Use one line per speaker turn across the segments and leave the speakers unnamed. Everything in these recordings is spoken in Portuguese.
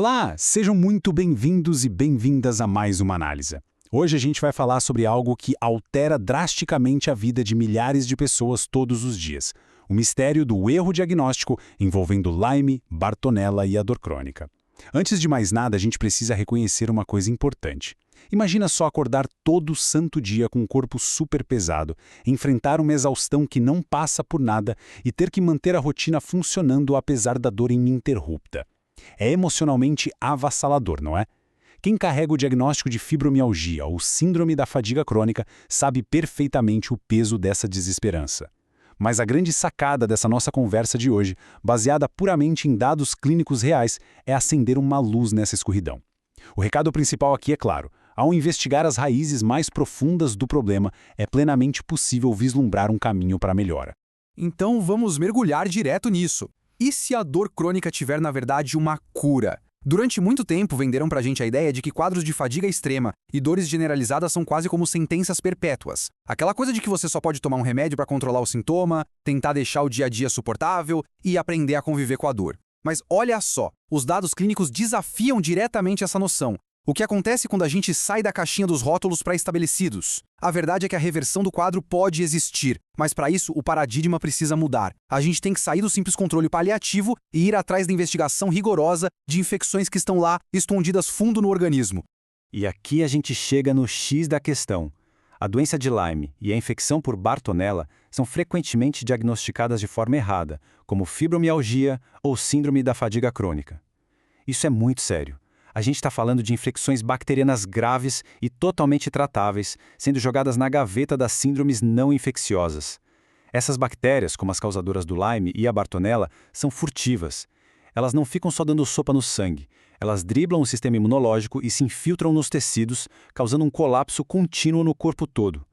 Olá, sejam muito bem-vindos e bem-vindas a mais uma análise. Hoje a gente vai falar sobre algo que altera drasticamente a vida de milhares de pessoas todos os dias. O mistério do erro diagnóstico envolvendo Lyme, Bartonella e a dor crônica. Antes de mais nada, a gente precisa reconhecer uma coisa importante. Imagina só acordar todo santo dia com um corpo super pesado, enfrentar uma exaustão que não passa por nada e ter que manter a rotina funcionando apesar da dor ininterrupta. É emocionalmente avassalador, não é? Quem carrega o diagnóstico de fibromialgia ou síndrome da fadiga crônica sabe perfeitamente o peso dessa desesperança. Mas a grande sacada dessa nossa conversa de hoje, baseada puramente em dados clínicos reais, é acender uma luz nessa escuridão. O recado principal aqui é claro: ao investigar as raízes mais profundas do problema, é plenamente possível vislumbrar um caminho para a melhora.
Então vamos mergulhar direto nisso. E se a dor crônica tiver, na verdade, uma cura? Durante muito tempo venderam pra gente a ideia de que quadros de fadiga extrema e dores generalizadas são quase como sentenças perpétuas. Aquela coisa de que você só pode tomar um remédio para controlar o sintoma, tentar deixar o dia a dia suportável e aprender a conviver com a dor. Mas olha só, os dados clínicos desafiam diretamente essa noção. O que acontece quando a gente sai da caixinha dos rótulos pré-estabelecidos? A verdade é que a reversão do quadro pode existir, mas para isso o paradigma precisa mudar. A gente tem que sair do simples controle paliativo e ir atrás da investigação rigorosa de infecções que estão lá, escondidas fundo no organismo.
E aqui a gente chega no X da questão. A doença de Lyme e a infecção por Bartonella são frequentemente diagnosticadas de forma errada, como fibromialgia ou síndrome da fadiga crônica. Isso é muito sério. A gente está falando de infecções bacterianas graves e totalmente tratáveis, sendo jogadas na gaveta das síndromes não infecciosas. Essas bactérias, como as causadoras do Lyme e a Bartonella, são furtivas. Elas não ficam só dando sopa no sangue. Elas driblam o sistema imunológico e se infiltram nos tecidos, causando um colapso contínuo no corpo todo.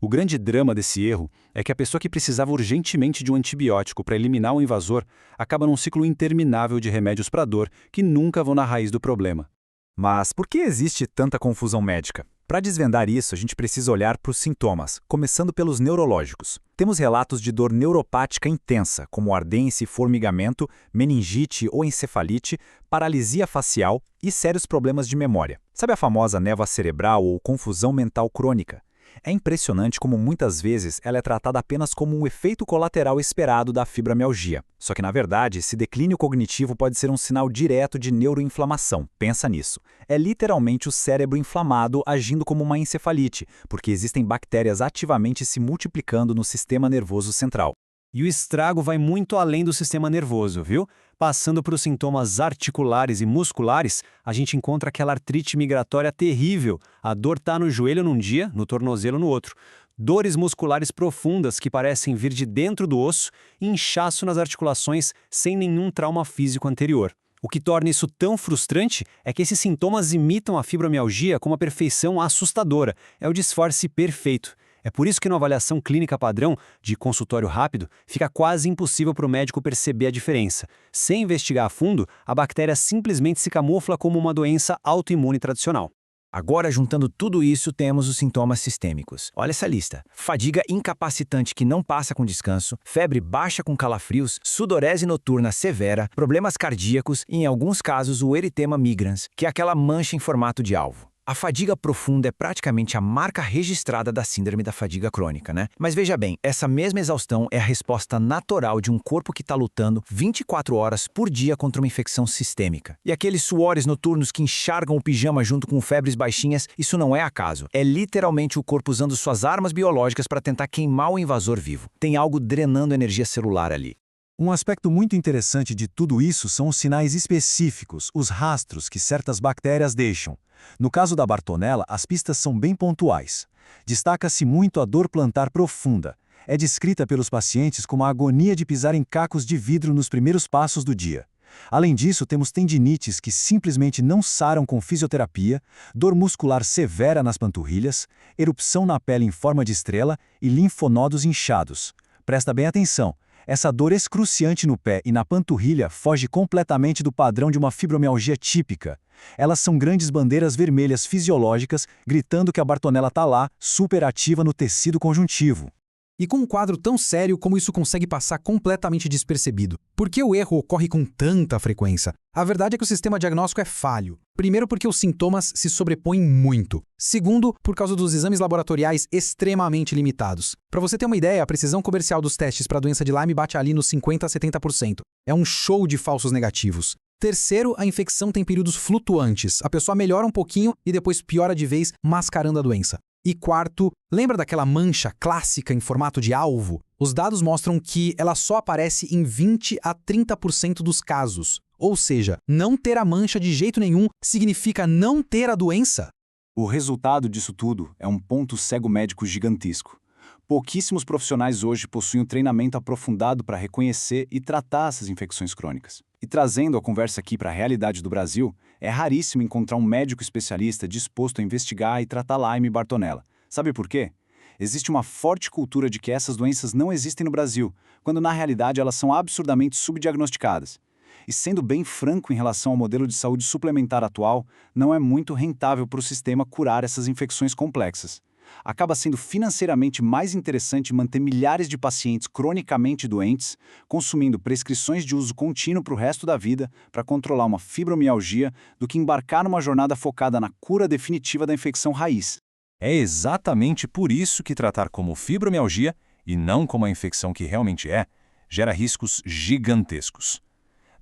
O grande drama desse erro é que a pessoa que precisava urgentemente de um antibiótico para eliminar o invasor acaba num ciclo interminável de remédios para dor que nunca vão na raiz do problema.
Mas por que existe tanta confusão médica? Para desvendar isso, a gente precisa olhar para os sintomas, começando pelos neurológicos. Temos relatos de dor neuropática intensa, como ardência e formigamento, meningite ou encefalite, paralisia facial e sérios problemas de memória. Sabe a famosa névoa cerebral ou confusão mental crônica? É impressionante como muitas vezes ela é tratada apenas como um efeito colateral esperado da fibromialgia. Só que, na verdade, esse declínio cognitivo pode ser um sinal direto de neuroinflamação. Pensa nisso. É literalmente o cérebro inflamado agindo como uma encefalite, porque existem bactérias ativamente se multiplicando no sistema nervoso central.
E o estrago vai muito além do sistema nervoso, viu? Passando por os sintomas articulares e musculares, a gente encontra aquela artrite migratória terrível. A dor tá no joelho num dia, no tornozelo no outro. Dores musculares profundas que parecem vir de dentro do osso e inchaço nas articulações sem nenhum trauma físico anterior. O que torna isso tão frustrante é que esses sintomas imitam a fibromialgia com uma perfeição assustadora. É o disfarce perfeito. É por isso que na avaliação clínica padrão de consultório rápido, fica quase impossível para o médico perceber a diferença. Sem investigar a fundo, a bactéria simplesmente se camufla como uma doença autoimune tradicional.
Agora, juntando tudo isso, temos os sintomas sistêmicos. Olha essa lista. Fadiga incapacitante que não passa com descanso, febre baixa com calafrios, sudorese noturna severa, problemas cardíacos e, em alguns casos, o eritema migrans, que é aquela mancha em formato de alvo. A fadiga profunda é praticamente a marca registrada da síndrome da fadiga crônica, né? Mas veja bem, essa mesma exaustão é a resposta natural de um corpo que está lutando 24 horas por dia contra uma infecção sistêmica. E aqueles suores noturnos que encharcam o pijama junto com febres baixinhas, isso não é acaso. É literalmente o corpo usando suas armas biológicas para tentar queimar o invasor vivo. Tem algo drenando energia celular ali.
Um aspecto muito interessante de tudo isso são os sinais específicos, os rastros que certas bactérias deixam. No caso da Bartonella, as pistas são bem pontuais. Destaca-se muito a dor plantar profunda. É descrita pelos pacientes como a agonia de pisar em cacos de vidro nos primeiros passos do dia. Além disso, temos tendinites que simplesmente não saram com fisioterapia, dor muscular severa nas panturrilhas, erupção na pele em forma de estrela e linfonodos inchados. Presta bem atenção. Essa dor excruciante no pé e na panturrilha foge completamente do padrão de uma fibromialgia típica. Elas são grandes bandeiras vermelhas fisiológicas gritando que a Bartonella está lá, superativa no tecido conjuntivo.
E com um quadro tão sério, como isso consegue passar completamente despercebido? Por que o erro ocorre com tanta frequência? A verdade é que o sistema diagnóstico é falho. Primeiro, porque os sintomas se sobrepõem muito. Segundo, por causa dos exames laboratoriais extremamente limitados. Para você ter uma ideia, a precisão comercial dos testes para a doença de Lyme bate ali nos 50% a 70%. É um show de falsos negativos. Terceiro, a infecção tem períodos flutuantes. A pessoa melhora um pouquinho e depois piora de vez, mascarando a doença. E quarto, lembra daquela mancha clássica em formato de alvo? Os dados mostram que ela só aparece em 20 a 30% dos casos. Ou seja, não ter a mancha de jeito nenhum significa não ter a doença.
O resultado disso tudo é um ponto cego médico gigantesco. Pouquíssimos profissionais hoje possuem um treinamento aprofundado para reconhecer e tratar essas infecções crônicas. E trazendo a conversa aqui para a realidade do Brasil, é raríssimo encontrar um médico especialista disposto a investigar e tratar Lyme e Bartonella. Sabe por quê? Existe uma forte cultura de que essas doenças não existem no Brasil, quando na realidade elas são absurdamente subdiagnosticadas. E sendo bem franco em relação ao modelo de saúde suplementar atual, não é muito rentável para o sistema curar essas infecções complexas. Acaba sendo financeiramente mais interessante manter milhares de pacientes cronicamente doentes, consumindo prescrições de uso contínuo para o resto da vida para controlar uma fibromialgia, do que embarcar numa jornada focada na cura definitiva da infecção raiz.
É exatamente por isso que tratar como fibromialgia, e não como a infecção que realmente é, gera riscos gigantescos.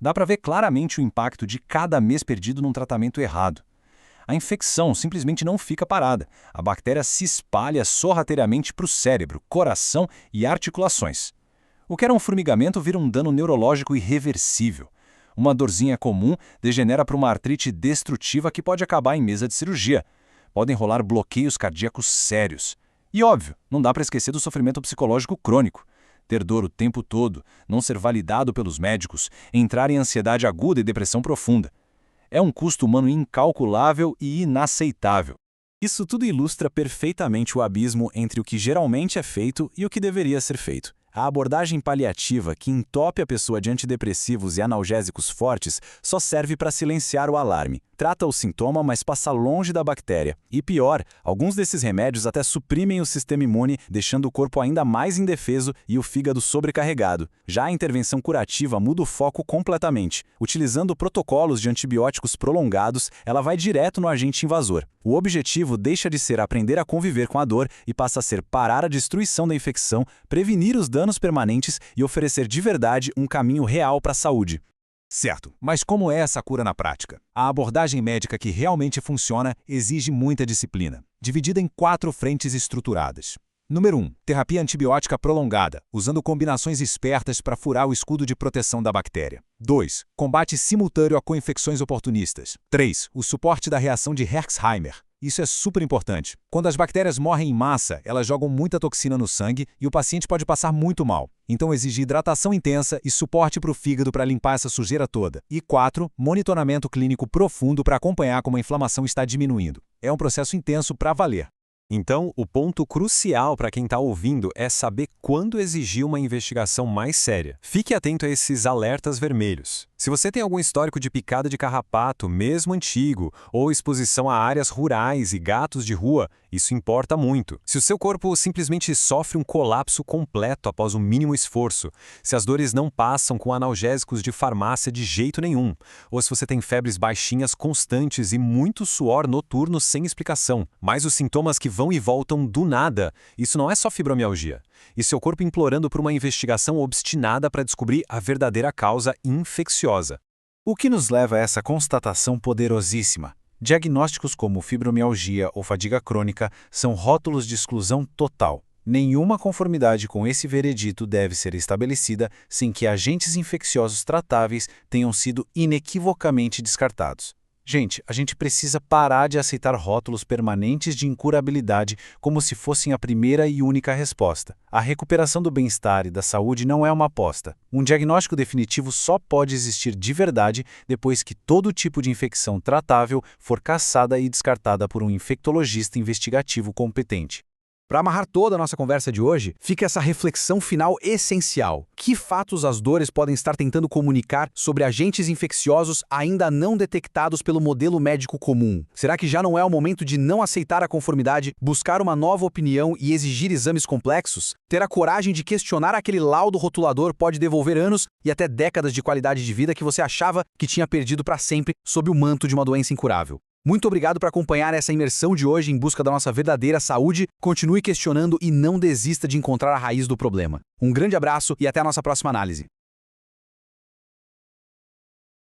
Dá para ver claramente o impacto de cada mês perdido num tratamento errado. A infecção simplesmente não fica parada. A bactéria se espalha sorrateiramente para o cérebro, coração e articulações. O que era um formigamento vira um dano neurológico irreversível. Uma dorzinha comum degenera para uma artrite destrutiva que pode acabar em mesa de cirurgia. Podem rolar bloqueios cardíacos sérios. E óbvio, não dá para esquecer do sofrimento psicológico crônico. Ter dor o tempo todo, não ser validado pelos médicos, entrar em ansiedade aguda e depressão profunda. É um custo humano incalculável e inaceitável.
Isso tudo ilustra perfeitamente o abismo entre o que geralmente é feito e o que deveria ser feito. A abordagem paliativa, que entope a pessoa de antidepressivos e analgésicos fortes, só serve para silenciar o alarme. Trata o sintoma, mas passa longe da bactéria. E pior, alguns desses remédios até suprimem o sistema imune, deixando o corpo ainda mais indefeso e o fígado sobrecarregado. Já a intervenção curativa muda o foco completamente. Utilizando protocolos de antibióticos prolongados, ela vai direto no agente invasor. O objetivo deixa de ser aprender a conviver com a dor e passa a ser parar a destruição da infecção, prevenir os danos permanentes e oferecer de verdade um caminho real para a saúde.
Certo, mas como é essa cura na prática? A abordagem médica que realmente funciona exige muita disciplina, dividida em 4 frentes estruturadas. Número 1. Terapia antibiótica prolongada, usando combinações espertas para furar o escudo de proteção da bactéria. 2. Combate simultâneo a coinfecções oportunistas. 3. O suporte da reação de Herxheimer. Isso é super importante. Quando as bactérias morrem em massa, elas jogam muita toxina no sangue e o paciente pode passar muito mal. Então exige hidratação intensa e suporte para o fígado para limpar essa sujeira toda. E 4. Monitoramento clínico profundo para acompanhar como a inflamação está diminuindo. É um processo intenso para valer.
Então, o ponto crucial para quem está ouvindo é saber quando exigir uma investigação mais séria. Fique atento a esses alertas vermelhos. Se você tem algum histórico de picada de carrapato, mesmo antigo, ou exposição a áreas rurais e gatos de rua, isso importa muito. Se o seu corpo simplesmente sofre um colapso completo após o mínimo esforço, se as dores não passam com analgésicos de farmácia de jeito nenhum, ou se você tem febres baixinhas constantes e muito suor noturno sem explicação, mas os sintomas que vão e voltam do nada, isso não é só fibromialgia. E seu corpo implorando por uma investigação obstinada para descobrir a verdadeira causa infecciosa.
O que nos leva a essa constatação poderosíssima? Diagnósticos como fibromialgia ou fadiga crônica são rótulos de exclusão total. Nenhuma conformidade com esse veredito deve ser estabelecida sem que agentes infecciosos tratáveis tenham sido inequivocamente descartados. Gente, a gente precisa parar de aceitar rótulos permanentes de incurabilidade como se fossem a primeira e única resposta. A recuperação do bem-estar e da saúde não é uma aposta. Um diagnóstico definitivo só pode existir de verdade depois que todo tipo de infecção tratável for caçada e descartada por um infectologista investigativo competente.
Para amarrar toda a nossa conversa de hoje, fica essa reflexão final essencial. Que fatos as dores podem estar tentando comunicar sobre agentes infecciosos ainda não detectados pelo modelo médico comum? Será que já não é o momento de não aceitar a conformidade, buscar uma nova opinião e exigir exames complexos? Ter a coragem de questionar aquele laudo rotulador pode devolver anos e até décadas de qualidade de vida que você achava que tinha perdido para sempre sob o manto de uma doença incurável. Muito obrigado por acompanhar essa imersão de hoje em busca da nossa verdadeira saúde. Continue questionando e não desista de encontrar a raiz do problema. Um grande abraço e até a nossa próxima análise.